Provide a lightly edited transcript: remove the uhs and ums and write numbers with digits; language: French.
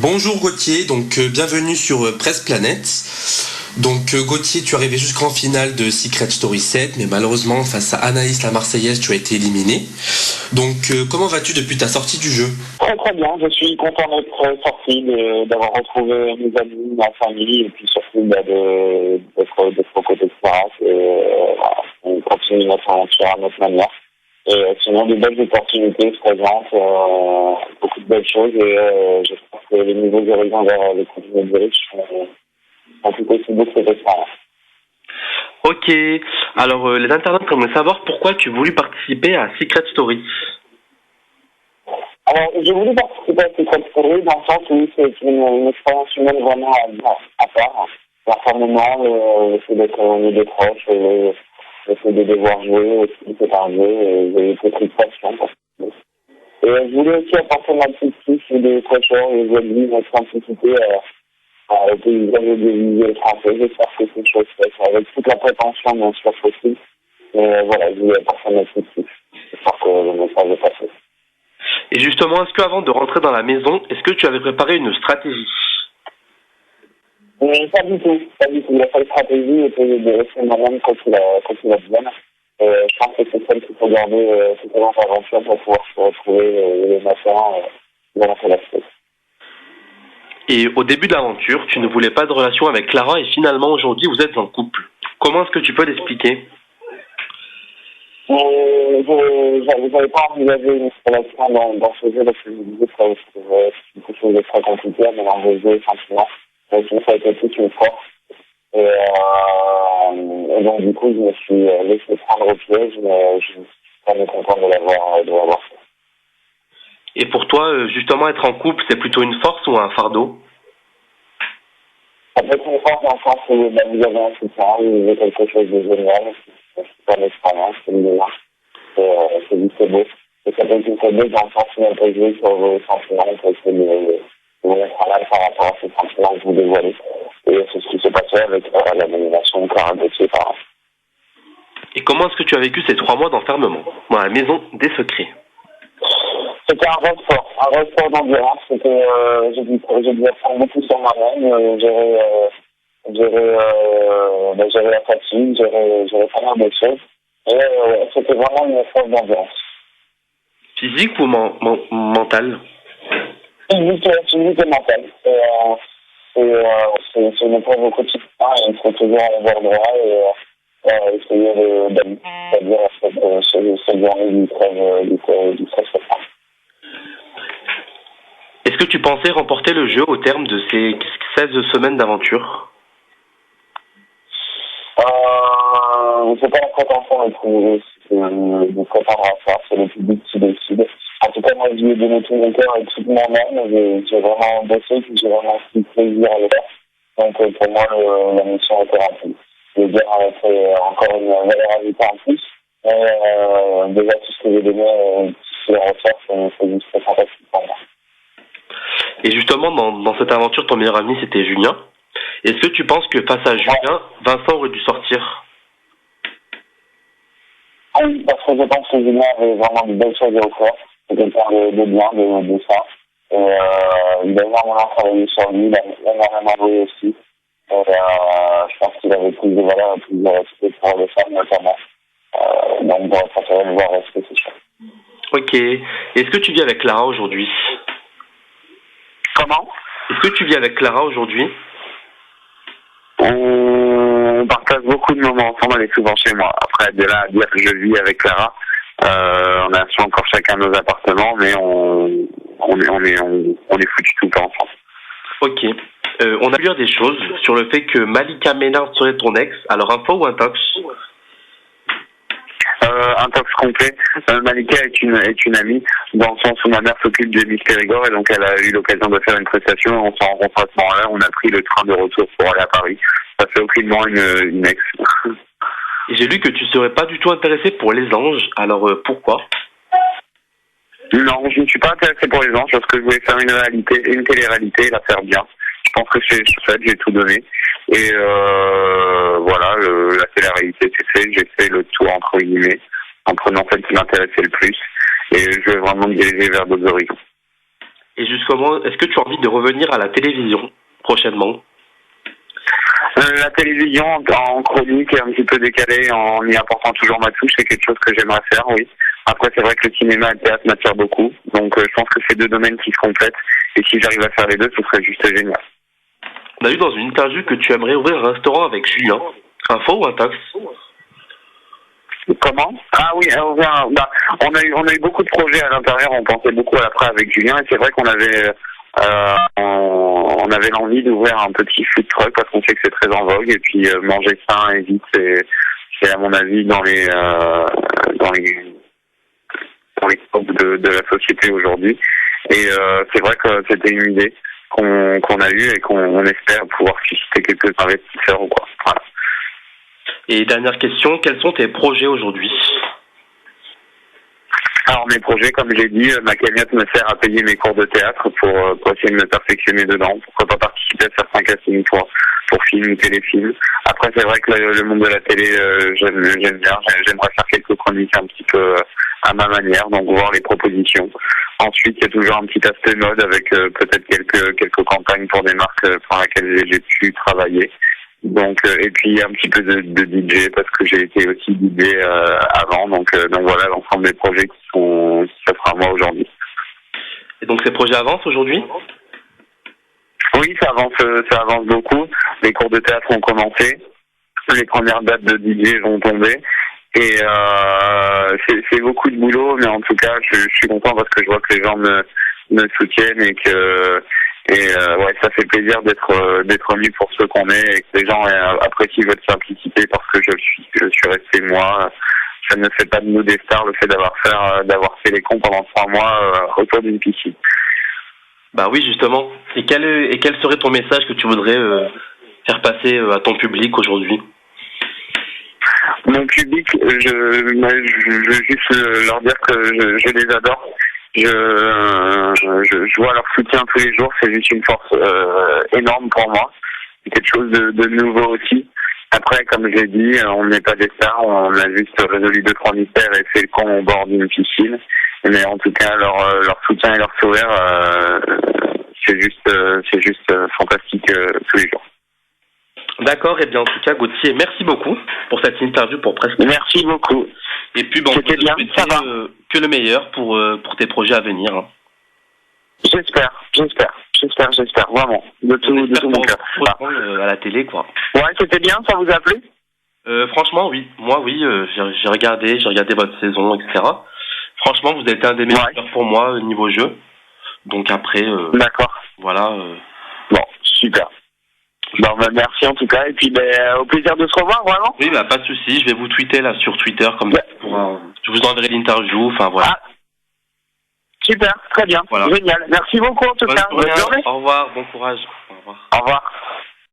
Bonjour Gauthier, donc bienvenue sur Presse Planète. Donc Gauthier, tu es arrivé jusqu'en finale de Secret Story 7, mais malheureusement face à Anaïs la Marseillaise, tu as été éliminé. Donc comment vas-tu depuis ta sortie du jeu? Très très bien, je suis content d'être sorti, d'avoir retrouvé mes amis, ma famille, et puis surtout d'être aux côtés de Sarah. On continue notre aventure à notre manière. Et sinon, de belles opportunités se présentent, beaucoup de belles choses, et j'espère que les nouveaux horizons vers les continents de riches sont tout aussi beaux que les autres. Ok, alors les internautes aimeraient savoir pourquoi tu as voulu participer à Secret Story. Alors, j'ai voulu participer à Secret Story dans le sens où c'est une expérience humaine vraiment à part. L'enfermement, le fait d'être au des proches, le fait de devoir jouer aussi, c'est un jeu, j'ai été pris de passion. Et je voulais aussi apporter ma petite touche de fraîcheur et de notre simplicité au paysage audiovisuel français. J'espère que c'est une chose faite, avec toute la prétention bien sûr possible. Mais voilà, je voulais apporter ma petite touche. J'espère que le message est passé. Et justement, est-ce qu'avant de rentrer dans la maison, est-ce que tu avais préparé une stratégie? Pas du tout. La seule stratégie était de rester moi-même quand il a besoin. Je pense que c'est celle qu'il faut garder tout au long de l'aventure pour pouvoir se retrouver le matin dans la fête. Et au début de l'aventure, tu ne voulais pas de relation avec Clara et finalement aujourd'hui vous êtes en couple. Comment est-ce que tu peux l'expliquer? J'avais pas envisagé une relation dans ce jeu parce que je me disais que c'est quelque chose de très compliqué à mélanger jeu et sentiment. Donc ça a été toute une force. Et donc du coup je me suis laissé prendre au piège, mais je suis vraiment content de l'avoir fait. Et pour toi, justement, être en couple, c'est plutôt une force ou un fardeau? Ça peut être une force dans le sens où vous avez un soutien, vous avez quelque chose de génial, c'est pas une expérience, c'est une démarche, c'est juste beau. Et ça peut être une faiblesse dans le sens où on peut jouer sur vos sentiments, on peut essayer de vous mettre à mal par rapport à ces sentiments que vous dévoilez. Et c'est ce qui s'est passé avec la nomination de Clara Gauthier par an. Et comment est-ce que tu as vécu ces 3 mois d'enfermement dans la maison des secrets? C'était un ressort d'ambiance. J'ai dû apprendre beaucoup sur moi-même, gérer la fatigue, gérer pas mal de choses. Et c'était vraiment une force d'ambiance. Physique ou mental? Physique et mental. C'est une épreuve au quotidien. Il faut toujours avoir droit et essayer d'établir cette journée du stress. Est-ce que tu pensais remporter le jeu au terme de ces 16 semaines d'aventure? C'est pas la prétention de prétendre à ça, c'est le public qui décide. En tout cas, moi, je lui ai donné tout mon cœur et toute mon âme. J'ai vraiment bossé, puis j'ai vraiment pris plaisir à le faire. Donc, pour moi, la mission était remplie. Le gars a fait encore une valeur ajoutée en plus. Mais déjà, tout ce que j'ai donné, si on ressort, c'est juste très fantastique pour moi. Et justement, dans cette aventure, ton meilleur ami, c'était Julien. Est-ce que tu penses que face à Julien, Vincent aurait dû sortir? Oui, parce que je pense que Julien avait vraiment de belles choses à offrir. C'est quelqu'un de bien, de ça. Et il a énormément travaillé sur lui, il a énormément joué aussi. Et je pense qu'il avait plus de valeur et plus de respect pour les femmes notamment. Donc j'aurais préféré le voir rester, c'est sûr. Ok. Est-ce que tu vis avec Clara aujourd'hui? Comment? Est-ce que tu vis avec Clara aujourd'hui? On partage beaucoup de moments ensemble, elle est souvent chez moi. Après, de là à dire que je vis avec Clara, on a encore chacun nos appartements, mais on est foutus tout le temps ensemble. Ok. On a lu des choses sur le fait que Malika Ménard serait ton ex. Alors, info ou intox? Intox complet. Malika est une amie, dans le sens où ma mère s'occupe de Miss Périgord, et donc elle a eu l'occasion de faire une prestation. On s'en rencontre à ce moment-là, on a pris le train de retour pour aller à Paris. Ça fait aucunement une ex. Et j'ai lu que tu serais pas du tout intéressé pour les anges. Alors, pourquoi? Non, je ne suis pas intéressé pour les anges parce que je voulais faire une télé-réalité et la faire bien. Je pense que c'est fait, j'ai tout donné. Et voilà, la télé-réalité c'est fait, j'ai fait le tour entre guillemets, en prenant celle qui m'intéressait le plus. Et je vais vraiment me diriger vers d'autres horizons. Et justement, est-ce que tu as envie de revenir à la télévision prochainement? La télévision en chronique un petit peu décalée, en y apportant toujours ma touche, c'est quelque chose que j'aimerais faire, oui. Après, c'est vrai que le cinéma et le théâtre m'attirent beaucoup, donc je pense que c'est deux domaines qui se complètent, et si j'arrive à faire les deux, ce serait juste génial. On a vu dans une interview que tu aimerais ouvrir un restaurant avec Julien. Un faux ou un tox? Comment? Ah oui, on a eu beaucoup de projets à l'intérieur, on pensait beaucoup à l'après avec Julien, et c'est vrai qu'on avait on avait l'envie d'ouvrir un petit food truck parce qu'on sait que c'est très en vogue, et puis manger sain et vite, c'est à mon avis dans les scopes de la société aujourd'hui. Et c'est vrai que c'était une idée qu'on a eue et qu'on espère pouvoir susciter quelques investisseurs ou quoi. Voilà. Et dernière question, quels sont tes projets aujourd'hui? Alors mes projets, comme j'ai dit, ma cagnotte me sert à payer mes cours de théâtre pour essayer de me perfectionner dedans. Pourquoi pas participer à certains castings pour films ou téléfilms. Après, c'est vrai que le monde de la télé, j'aime bien. J'aimerais faire quelques chroniques un petit peu à ma manière, donc voir les propositions. Ensuite, il y a toujours un petit aspect mode avec peut-être quelques campagnes pour des marques pour lesquelles j'ai pu travailler. Donc et puis un petit peu de DJ parce que j'ai été aussi DJ avant, donc voilà l'ensemble des projets qui s'offrent à moi aujourd'hui. Et donc ces projets avancent aujourd'hui? Oui, ça avance beaucoup. Les cours de théâtre ont commencé, les premières dates de DJ vont tomber, et c'est beaucoup de boulot, mais en tout cas je suis content parce que je vois que les gens me soutiennent et que ouais, ça fait plaisir d'être mis pour ce qu'on est, et que les gens apprécient votre simplicité parce que je suis resté moi. Ça ne fait pas de nous des stars le fait d'avoir fait les cons pendant 3 mois autour d'une piscine. Bah oui, justement. Et quel serait ton message que tu voudrais faire passer à ton public aujourd'hui? Mon public, je veux juste leur dire que je les adore. Je vois leur soutien tous les jours, c'est juste une force énorme pour moi. C'est quelque chose de nouveau aussi. Après, comme j'ai dit, on n'est pas des stars, on a juste résolu 2-3 mystères et fait le con au bord d'une piscine. Mais en tout cas, leur soutien et leur sourire, c'est juste fantastique tous les jours. D'accord, et bien en tout cas, Gauthier, merci beaucoup pour cette interview pour presque. Merci beaucoup. Et puis bon, c'était bien, ça va. Que le meilleur pour tes projets à venir. Hein. J'espère, vraiment, de tout mon cœur. À la télé, quoi. Ouais, c'était bien, ça vous a plu? Franchement, oui. Moi, oui, j'ai regardé votre saison, etc. Franchement, vous avez été un des meilleurs pour moi niveau jeu. Donc après, d'accord. Voilà. Bon, super. Bon, merci en tout cas, et puis au plaisir de se revoir, vraiment. Oui, pas de souci. Je vais vous tweeter là sur Twitter comme ça. Je vous enverrai l'interview. Enfin voilà. Ah. Super, très bien, voilà. Génial. Merci beaucoup en tout cas. Bonne journée. Au revoir, bon courage. Au revoir. Au revoir.